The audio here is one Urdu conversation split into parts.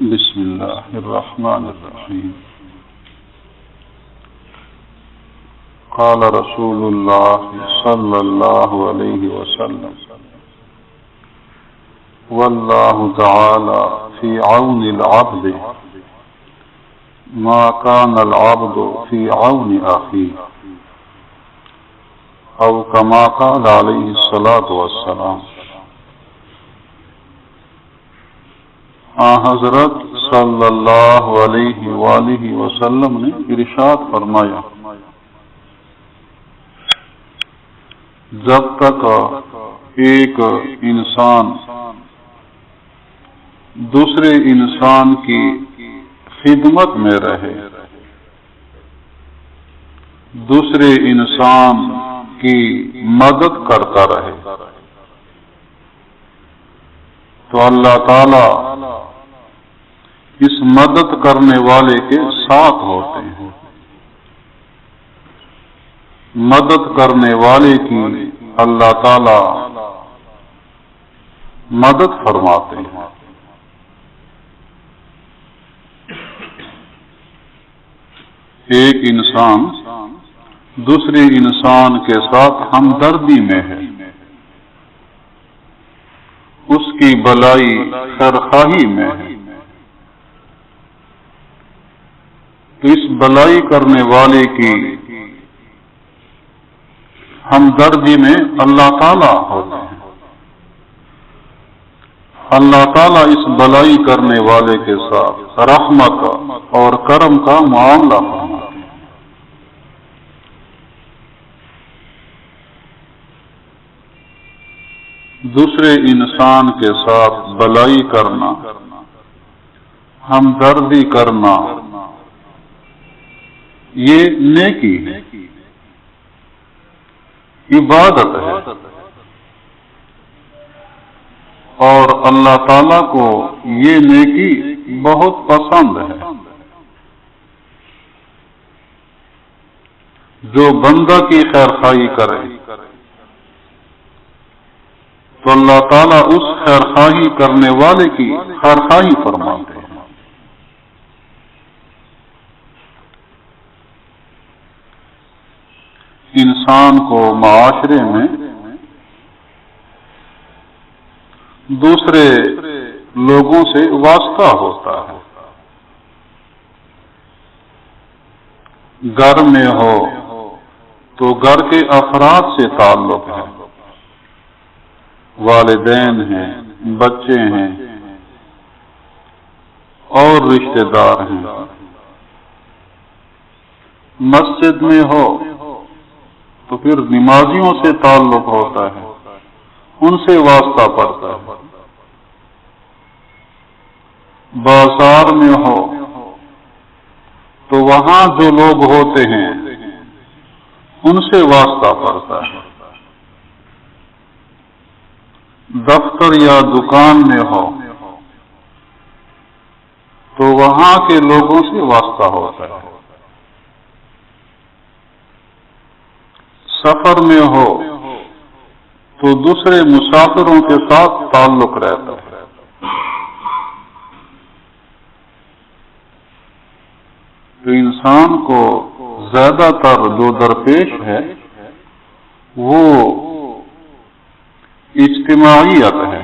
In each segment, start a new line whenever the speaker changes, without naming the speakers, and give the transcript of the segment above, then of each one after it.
بسم الله الرحمن الرحيم. قال رسول الله صلى الله عليه وسلم: والله تعالى في عون العبد ما كان العبد في عون أخيه، أو كما قال عليه الصلاة والسلام. حضرت صلی اللہ علیہ وآلہ وسلم نے ارشاد فرمایا: جب تک ایک انسان دوسرے انسان کی خدمت میں رہے، دوسرے انسان کی مدد کرتا رہے، تو اللہ تعالی اس مدد کرنے والے کے ساتھ ہوتے ہیں، مدد کرنے والے کی اللہ تعالی مدد فرماتے ہیں۔ ایک انسان دوسرے انسان کے ساتھ ہمدردی میں ہے، اس کی بلائی خیرخواہی میں ہے، تو اس بلائی کرنے والے کی ہمدردی میں اللہ تعالیٰ ہوتے ہیں۔ اللہ تعالیٰ اس بلائی کرنے والے کے ساتھ رحمت اور کرم کا معاملہ فرماتے ہیں۔ دوسرے انسان کے ساتھ بلائی کرنا، ہمدردی کرنا، یہ نیکی ہے، عبادت ہے، اور اللہ تعالیٰ کو یہ نیکی بہت پسند ہے۔ جو بندہ کی خیرخواہی کرے تو اللہ تعالیٰ اس خیرخواہی کرنے والے کی خیرخواہی فرماتے ہیں۔ انسان کو معاشرے میں دوسرے لوگوں سے واسطہ ہوتا ہے، گھر میں ہو تو گھر کے افراد سے تعلق ہے، والدین ہیں، بچے ہیں اور رشتہ دار ہیں۔ مسجد میں ہو تو پھر نمازیوں سے تعلق ہوتا ہے، ان سے واسطہ پڑتا ہے۔ بازار میں ہو تو وہاں جو لوگ ہوتے ہیں ان سے واسطہ پڑتا ہے۔ دفتر یا دکان میں ہو تو وہاں کے لوگوں سے واسطہ ہوتا ہے۔ سفر میں ہو تو دوسرے مسافروں کے ساتھ تعلق رہتا ہے۔ تو انسان کو زیادہ تر جو درپیش ہے وہ اجتماعیت ہے،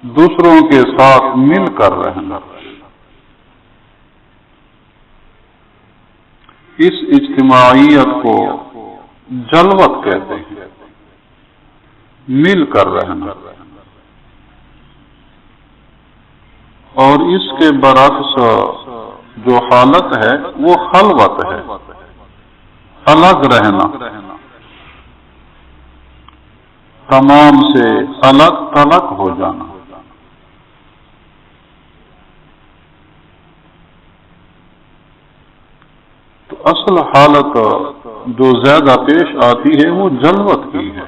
دوسروں کے ساتھ مل کر رہنا۔ اس اجتماعیت کو جلوت کہتے ہیں، مل کر رہنا، اور اس کے برعکس جو حالت ہے وہ خلوت ہے، الگ رہنا، تمام سے الگ تلگ ہو جانا۔ تو اصل حالت جو زیادہ پیش آتی ہے وہ جلوت کی ہے،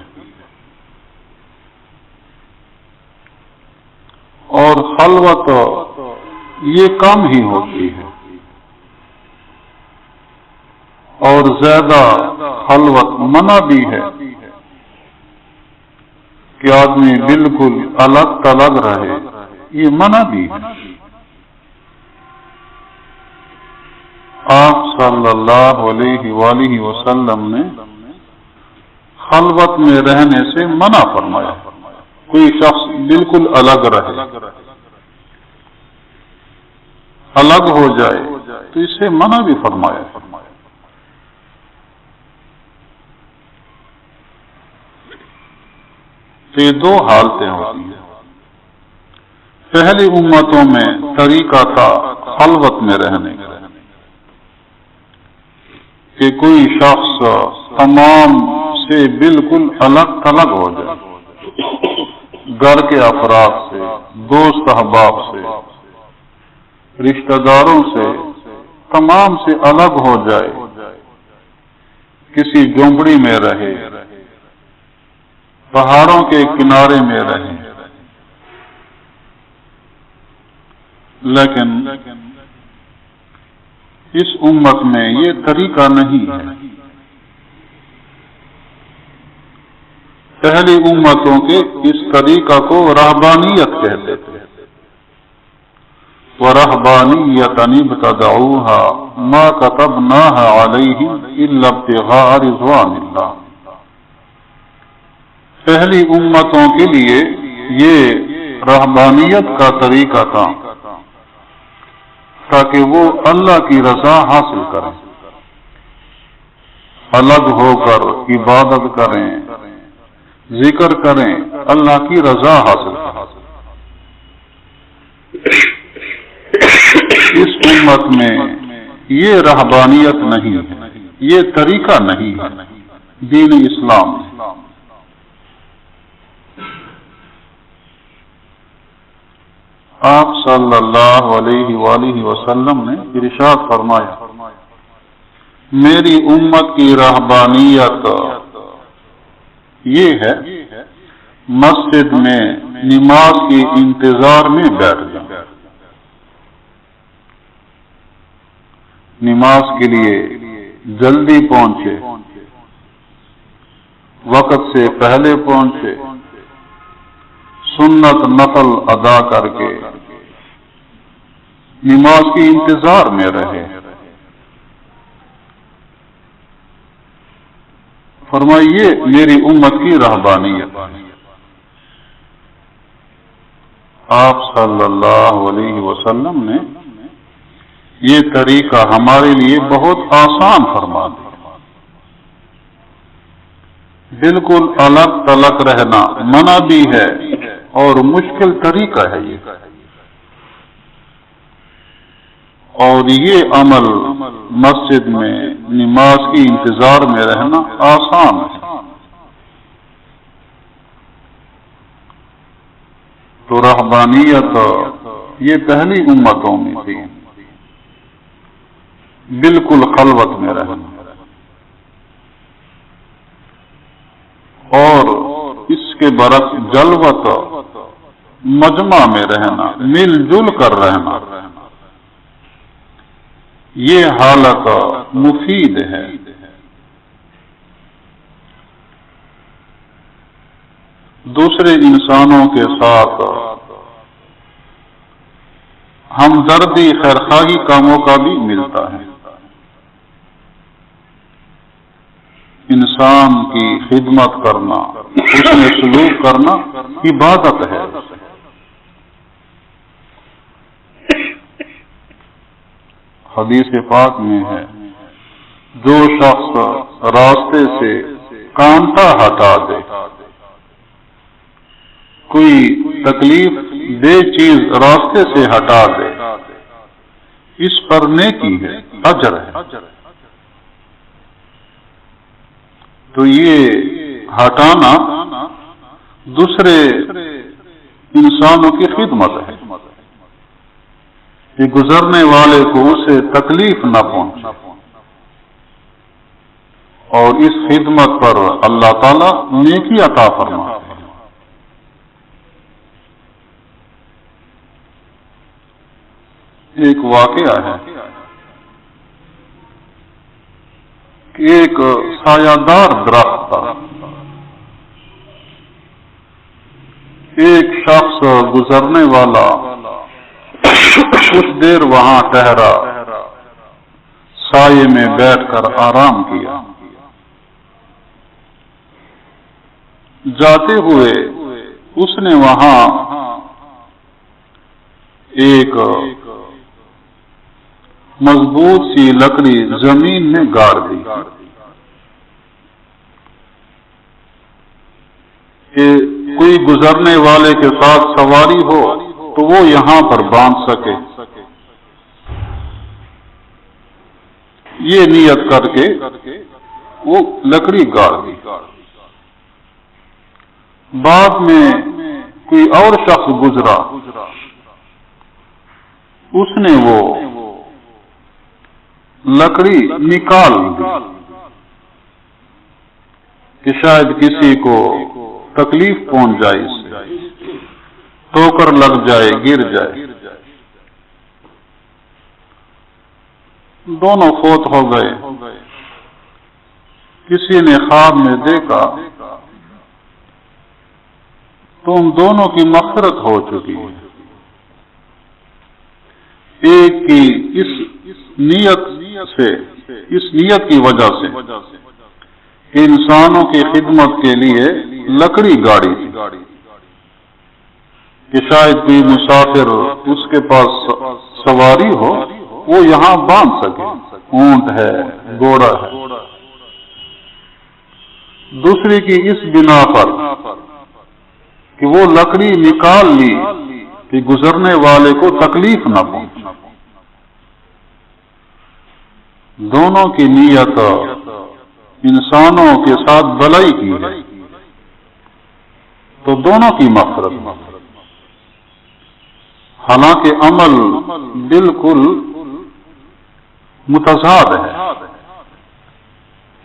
اور خلوت یہ کم ہی ہوتی ہے، اور زیادہ خلوت منع بھی ہے کہ آدمی بالکل الگ تلگ رہے، یہ منع بھی ہے۔ آپ صلی اللہ علیہ وآلہ وسلم نے خلوت میں رہنے سے منع فرمایا۔ کوئی شخص بالکل الگ رہے، الگ ہو جائے تو اسے منع بھی فرمایا۔ تو یہ دو حالتیں ہوتی ہیں۔ پہلی امتوں میں طریقہ تھا خلوت میں رہنے کا، کہ کوئی شخص تمام سے بالکل الگ تھلگ ہو جائے، گھر کے افراد سے، دوست احباب سے، رشتہ داروں سے، تمام سے الگ ہو جائے، کسی جھونپڑی میں رہے، پہاڑوں کے کنارے میں رہے۔ لیکن اس امت میں یہ طریقہ نہیں ہے۔ پہلی امتوں کے اس طریقہ کو رہبانیت کہتے تھے۔ وَرَهْبَانِيَّةً ابْتَدَعُوهَا مَا كَتَبْنَاهَا عَلَيْهِمْ إِلَّا ابْتِغَاءَ رِضْوَانِ اللَّهِ۔ پہلی امتوں کے لیے یہ رہبانیت کا طریقہ تھا تاکہ وہ اللہ کی رضا حاصل کریں، الگ ہو کر عبادت کریں، ذکر کریں، اللہ کی رضا حاصل کریں۔ اس امت میں یہ رہبانیت نہیں ہے، یہ طریقہ نہیں ہے دین اسلام۔ آپ صلی اللہ علیہ وآلہ وسلم نے ارشاد فرمایا، میری امت کی رہبانیت یہ ہے مسجد میں نماز کے انتظار میں بیٹھ جائیں، نماز کے لیے جلدی پہنچے، وقت سے پہلے پہنچے، سنت نفل ادا کر کے نماز کے انتظار میں رہے۔ فرمائیے میری امت کی رہبانیت۔ آپ صلی اللہ علیہ وسلم نے یہ طریقہ ہمارے لیے بہت آسان فرما دیا۔ بالکل الگ تلگ رہنا منع بھی ہے اور مشکل طریقہ ہے یہ، اور یہ عمل مسجد میں نماز کی انتظار میں رہنا آسان ہے۔ تو رہبانیت یہ پہلی امتوں میں تھی، بالکل خلوت میں رہنا، اور اس کے برعکس جلوت مجمع میں رہنا، مل جل کر رہنا، یہ حالت مفید ہے۔ دوسرے انسانوں کے ساتھ ہمدردی خیرخواہی کا موقع بھی ملتا ہے۔ انسان کی خدمت کرنا، اس میں سلوک کرنا عبادت ہے۔ حدیث پاک میں ہے، جو شخص راستے سے کانٹا ہٹا دے، کوئی تکلیف دہ چیز راستے سے ہٹا دے، اس پر نیکی ہے، اجر ہے۔ تو یہ ہٹانا دوسرے انسانوں کی خدمت ہے کہ گزرنے والے کو اسے تکلیف نہ پہنچے، اور اس خدمت پر اللہ تعالیٰ نیکی عطا فرماتے ہیں۔ ایک واقعہ ہے کہ ایک سایہ دار درخت تھا، ایک شخص شخص گزرنے والا کچھ دیر وہاں ٹھہرا، سائے میں بیٹھ کر آرام کیا۔ جاتے ہوئے اس نے وہاں ایک مضبوط سی لکڑی زمین میں گاڑ دی کہ کوئی گزرنے والے کے ساتھ سواری ہو تو وہ یہاں پر باندھ سکے۔ یہ نیت کر کے وہ لکڑی گاڑ دی۔ بعد میں کوئی اور شخص گزرا، اس نے وہ لکڑی نکال دی کہ شاید کسی کو تکلیف پہنچ جائے، اس سے ٹھوکر لگ جائے، گر جائے۔ دونوں فوت ہو گئے۔ کسی نے خواب میں دیکھا تو ان دونوں کی مغفرت ہو چکی ہے۔ ایک کی اس نیت کی وجہ سے انسانوں کی خدمت کے لیے لکڑی گاڑی تھی کہ شاید کوئی مسافر اس کے پاس سواری ہو، وہ یہاں باندھ سکے، اونٹ ہے، گھوڑا ہے۔ دوسری کی اس بنا پر کہ وہ لکڑی نکال لی کہ گزرنے والے کو تکلیف نہ پہنچے۔ دونوں کی نیت انسانوں کے ساتھ بھلائی کی ہے تو دونوں کی مغفرت، حالانکہ عمل بالکل متضاد ہے۔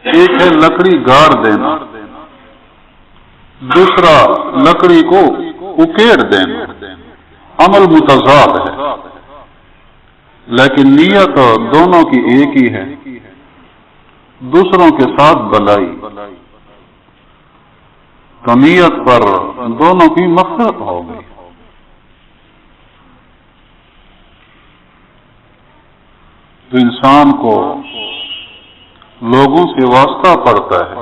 ایک ہے لکڑی گاڑ دینا، دوسرا لکڑی کو اکیڑ دینا، عمل متضاد ہے، لیکن نیت دونوں کی ایک ہی ہے، دوسروں کے ساتھ بھلائی۔ تو نیت پر دونوں کی مغفرت ہو گئی۔ تو انسان کو لوگوں سے واسطہ پڑتا ہے،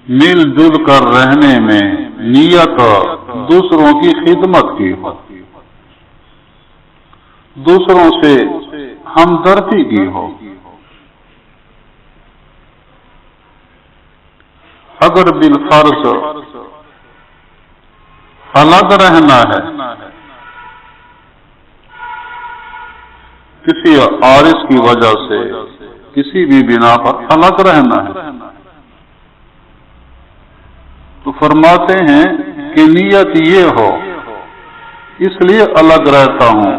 مل جل کر رہنے میں نیت دوسروں کی خدمت کی ہو، دوسروں سے ہمدردی کی ہو۔ اگر بالفرض الگ رہنا ہے، کسی عارض کی وجہ سے کسی بھی بنا پر الگ رہنا ہے، تو فرماتے ہیں کہ نیت یہ ہو، اس لیے الگ رہتا ہوں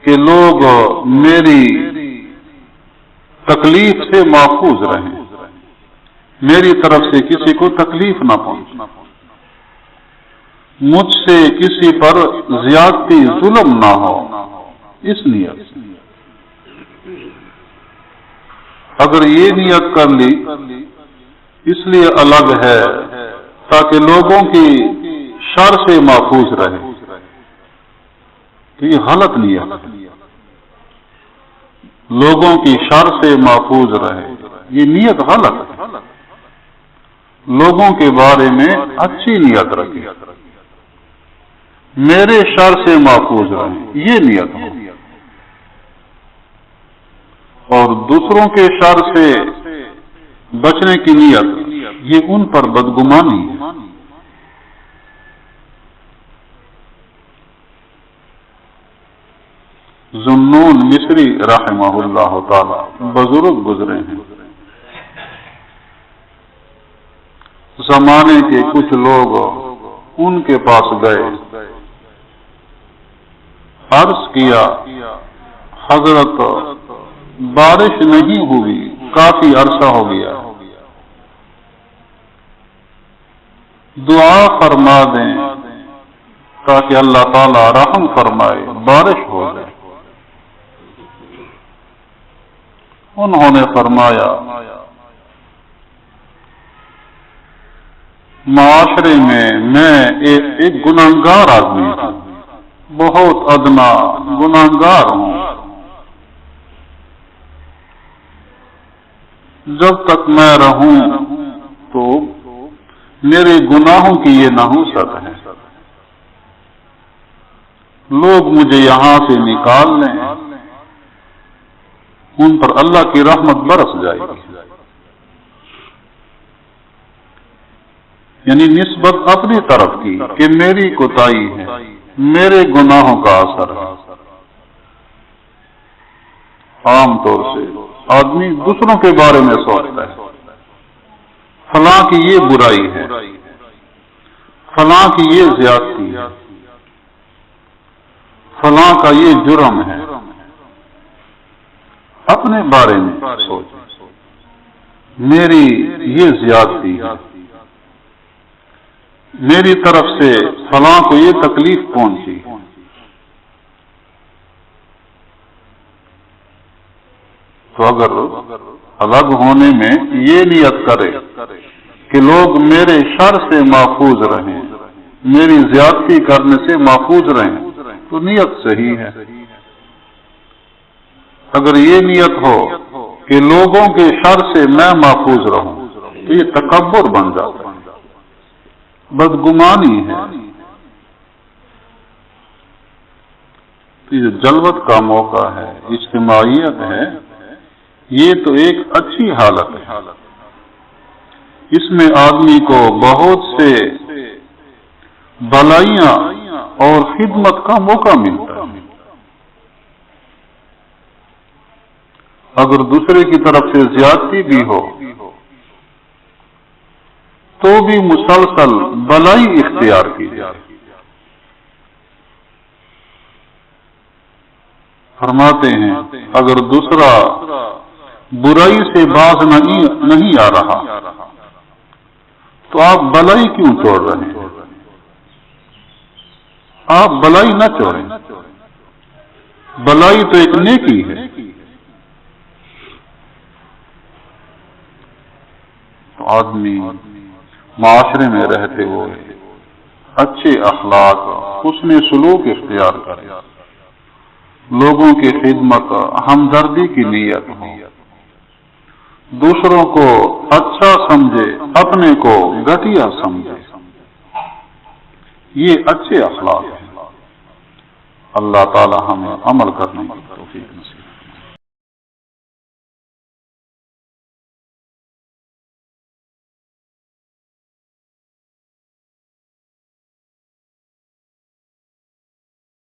کہ لوگ میری تکلیف سے محفوظ رہیں، میری طرف سے کسی کو تکلیف نہ پہنچے، مجھ سے کسی پر زیادتی ظلم نہ ہو، اس نیت۔ اگر یہ نیت کر لی اس لیے الگ ہے تاکہ لوگوں کی شر سے محفوظ رہے، کہ یہ غلط نیت ہے، لوگوں کی شر سے محفوظ رہے، یہ نیت غلط ہے۔ لوگوں کے بارے میں اچھی نیت رکھے، میرے شر سے محفوظ رہے، یہ نیت ہو، اور دوسروں کے شر سے بچنے کی نیت، یہ ان پر بدگمانی ہے۔ ذوالنون مصری رحمہ اللہ تعالی بزرگ گزرے ہیں، زمانے کے کچھ لوگ ان کے پاس گئے، عرض کیا حضرت بارش نہیں ہوئی، کافی عرصہ ہو گیا، دعا فرما دیں تاکہ اللہ تعالی رحم فرمائے، بارش ہو جائے۔ انہوں نے فرمایا معاشرے میں ایک گناہگار آدمی ہوں، بہت ادنا گناہگار ہوں۔ جب تک میں رہوں تو میرے گناہوں کی یہ نحوست ہے، لوگ مجھے یہاں سے نکال لیں، ان پر اللہ کی رحمت برس جائے گی۔ یعنی نسبت اپنی طرف کی کہ میری کوتاہی ہے، میرے گناہوں کا اثر ہے۔ عام طور سے آدمی دوسروں کے بارے میں سوچتا ہے، فلاں کی یہ برائی ہے، فلاں کی یہ زیادتی ہے، فلاں کا یہ جرم ہے۔ اپنے بارے میں سوچ، میری یہ زیادتی ہے، میری طرف سے فلاں کو یہ تکلیف پہنچی ہے۔ تو اگر الگ ہونے میں یہ نیت کرے کہ لوگ میرے شر سے محفوظ رہیں، میری زیادتی کرنے سے محفوظ رہیں، تو نیت صحیح ہے۔ اگر یہ نیت ہو کہ لوگوں کے شر سے میں محفوظ رہوں، تو یہ تکبر بن جاتا ہے، بدگمانی ہے۔ تو یہ جلوت کا موقع ہے، اجتماعیت ہے، یہ تو ایک اچھی حالت ہے۔ اس میں آدمی کو بہت سے بھلائیاں اور خدمت کا موقع ملتا ہے۔ اگر دوسرے کی طرف سے زیادتی بھی ہو تو بھی مسلسل بھلائی اختیار کی جائے۔ فرماتے ہیں اگر دوسرا برائی سے باز نہیں آ رہا تو آپ بھلائی کیوں چھوڑ رہے ہیں؟ آپ بھلائی نہ چھوڑیں، بھلائی تو ایک نیکی ہے۔ تو آدمی معاشرے میں رہتے ہوئے اچھے اخلاق، حسن سلوک اختیار کرے، لوگوں کی خدمت، ہمدردی کی نیت ہو، دوسروں کو اچھا سمجھے، اپنے کو گھٹیا سمجھے، یہ اچھے اخلاق ہیں۔ اللہ تعالی ہمیں عمل کرنے کی توفیق نصیب